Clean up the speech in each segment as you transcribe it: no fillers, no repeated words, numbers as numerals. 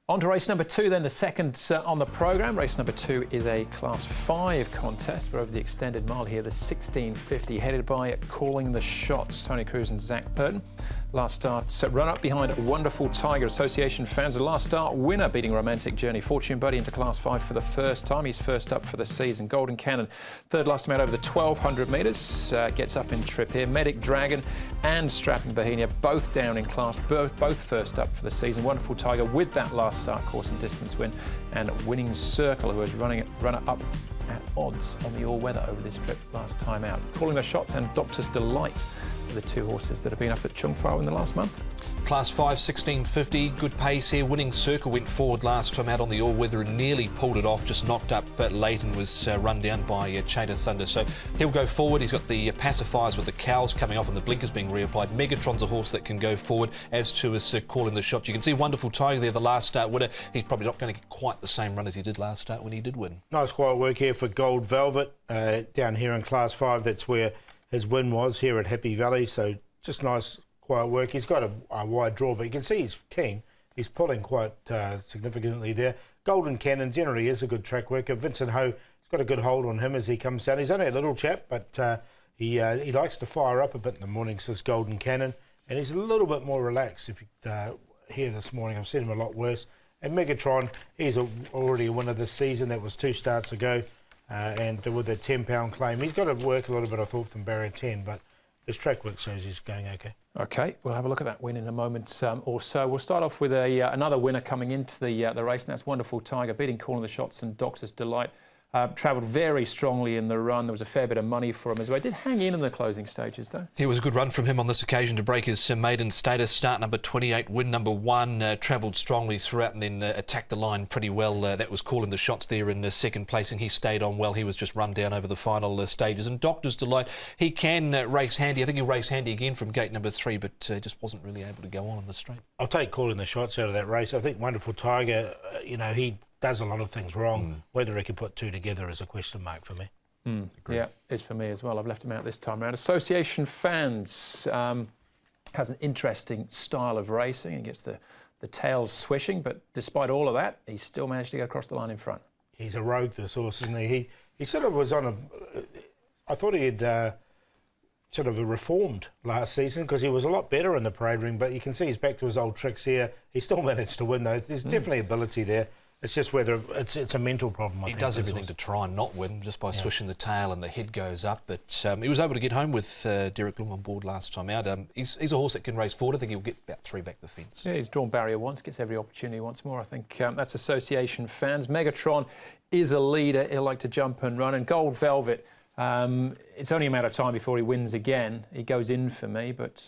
On to race number 2 then, the second on the programme. Race number 2 is a Class 5 contest. We're over the extended mile here, the 1650, headed by Calling the Shots, Tony Cruz and Zach Burton. Last start, run up behind Wonderful Tiger. Association fans, the last start winner beating Romantic Journey. Fortune Buddy into Class 5 for the first time. He's first up for the season. Golden Cannon, third last time out over the 1200 metres. Gets up in trip here. Medic Dragon and Strapping Bohemia both down in class, both first up for the season. Wonderful Tiger with that last start course and distance win, and Winning Circle, who was runner up at odds on the all-weather over this trip last time out. Calling the Shots and Doctor's Delight are the two horses that have been up at Chung Fao in the last month. Class 5, 1650, good pace here. Winning Circle went forward last time out on the all-weather and nearly pulled it off, just knocked up late and was run down by Chain of Thunder. So he'll go forward. He's got the pacifiers with the cowls coming off and the blinkers being reapplied. Megatron's a horse that can go forward, as to is Calling the Shot. You can see Wonderful Tiger there, the last start winner. He's probably not going to get quite the same run as he did last start when he did win. Nice quiet work here for Gold Velvet down here in Class 5. That's where his win was, here at Happy Valley. So just nice quiet work. He's got a wide draw, but you can see he's keen. He's pulling quite significantly there. Golden Cannon generally is a good track worker. Vincent Ho, he's got a good hold on him as he comes down. He's only a little chap, but he likes to fire up a bit in the morning, says Golden Cannon, and he's a little bit more relaxed. If you hear this morning, I've seen him a lot worse. And Megatron, he's already a winner this season. That was 2 starts ago, and with a £10 claim. He's got to work a little bit, I thought, from barrier 10, but his track work shows he's going okay. OK, we'll have a look at that win in a moment or so. We'll start off with another winner coming into the race, and that's Wonderful Tiger, beating Calling the Shots and Doctor's Delight. Travelled very strongly in the run. There was a fair bit of money for him as well. He did hang in the closing stages, though. It was a good run from him on this occasion to break his maiden status. Start number 28, win number 1. Travelled strongly throughout and then attacked the line pretty well. That was Calling the Shots there in second placing. He stayed on well. He was just run down over the final stages. And Doctor's Delight, he can race handy. I think he'll race handy again from gate number 3, but just wasn't really able to go on the straight. I'll take Calling the Shots out of that race. I think Wonderful Tiger, he does a lot of things wrong. Whether he can put 2 together is a question mark for me. Yeah, it's for me as well. I've left him out this time around. Association Fans has an interesting style of racing. He gets the tails swishing, but despite all of that, he still managed to get across the line in front. He's a rogue, this horse, isn't he? He sort of was on a... I thought he had sort of reformed last season, because he was a lot better in the parade ring, but you can see he's back to his old tricks here. He still managed to win, though. There's definitely ability there. It's just whether it's a mental problem. I think does everything to try and not win, just by swishing the tail and the head goes up. But he was able to get home with Derek Long on board last time out. He's a horse that can race forward. I think he'll get about 3 back the fence. Yeah, he's drawn barrier once, gets every opportunity once more. I think that's Association Fans. Megatron is a leader. He'll like to jump and run. And Gold Velvet, it's only a matter of time before he wins again. He goes in for me, but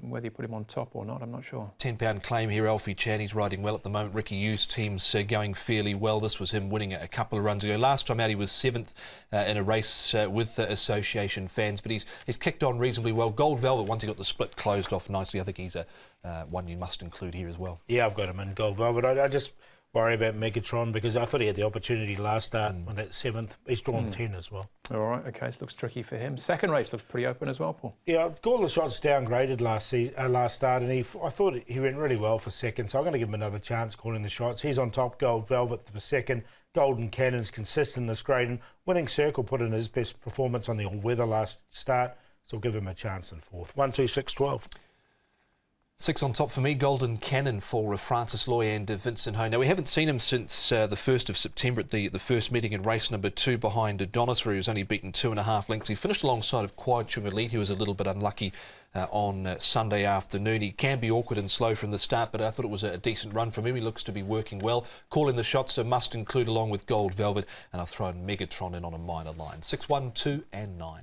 whether you put him on top or not, I'm not sure. £10 claim here, Alfie Chan. He's riding well at the moment. Ricky Yu's team's going fairly well. This was him winning a couple of runs ago. Last time out, he was 7th in a race with the Association Fans, but he's kicked on reasonably well. Gold Velvet, once he got the split closed off nicely, I think he's one you must include here as well. Yeah, I've got him in Gold Velvet. I just worry about Megatron, because I thought he had the opportunity last start on that 7th. He's drawn 10 as well. All right, OK, so looks tricky for him. Second race looks pretty open as well, Paul. Yeah, Calling the Shots downgraded last start, and I thought he went really well for second, so I'm going to give him another chance, Calling the Shots. He's on top, Gold Velvet for second. Golden Cannon's consistent in this grade, and Winning Circle put in his best performance on the all-weather last start, so I'll give him a chance in 4th. 1, 2, 6, 12. 6 on top for me, Golden Cannon for Francis Loy and Vincent Ho. Now, we haven't seen him since the 1st of September at the first meeting in race number 2 behind Adonis, where he was only beaten 2.5 lengths. He finished alongside of Kwai Chung Elite. He was a little bit unlucky on Sunday afternoon. He can be awkward and slow from the start, but I thought it was a decent run from him. He looks to be working well. Calling the Shots must include along with Gold Velvet, and I've thrown Megatron in on a minor line. 6, 1, 2 and 9.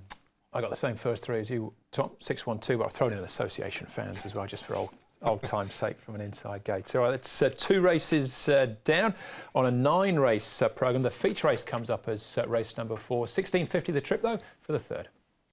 I got the same first 3 as you, Tom. 6, 1, 2, but I've thrown in Association Fans as well, just for old time's sake from an inside gate. All right, that's 2 races down on a 9-race programme. The feature race comes up as race number 4. 1650 the trip, though, for the 3rd.